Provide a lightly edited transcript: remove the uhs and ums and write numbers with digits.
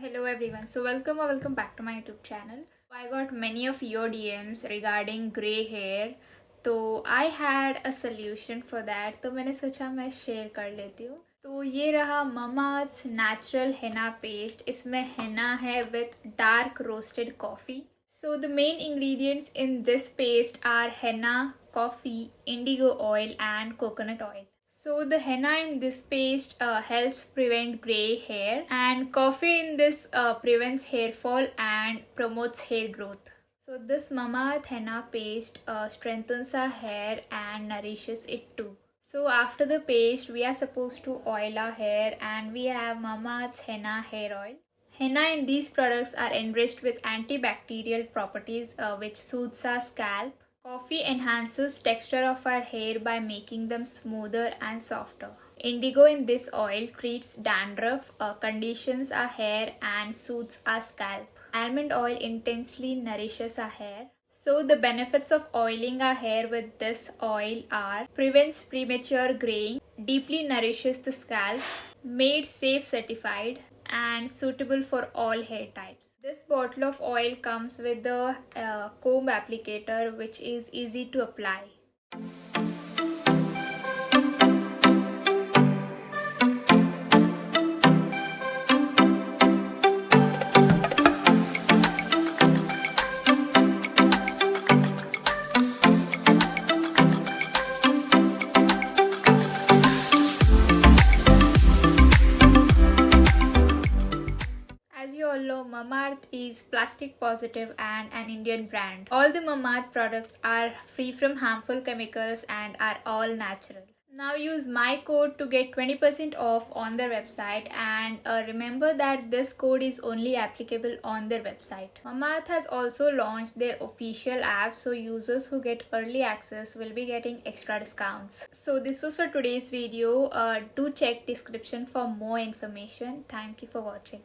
Hello everyone. So welcome back to my YouTube channel. I got many of your DMs regarding grey hair. तो I had a solution for that. तो मैंने सोचा मैं share कर लेती हूँ. तो ये रहा Mamaearth's natural henna paste. इसमें henna है with dark roasted coffee. So the main ingredients in this paste are henna, coffee, indigo oil and coconut oil. So the henna in this paste helps prevent grey hair, and coffee in this prevents hair fall and promotes hair growth. So this Mamaearth henna paste strengthens our hair and nourishes it too. So after the paste, we are supposed to oil our hair, and we have Mamaearth's henna hair oil. Henna in these products are enriched with antibacterial properties which soothes our scalp. Coffee enhances texture of our hair by making them smoother and softer. Indigo in this oil treats dandruff, conditions our hair and soothes our scalp. Almond oil intensely nourishes our hair. So the benefits of oiling our hair with this oil are: prevents premature graying, deeply nourishes the scalp, made safe certified, and suitable for all hair types. This bottle of oil comes with the comb applicator, which is easy to apply. As you all know, Mamaearth is plastic positive and an Indian brand. All the Mamaearth products are free from harmful chemicals and are all natural. Now use my code to get 20% off on their website, and remember that this code is only applicable on their website. Mamaearth has also launched their official app, so users who get early access will be getting extra discounts. So this was for today's video. Do check description for more information. Thank you for watching.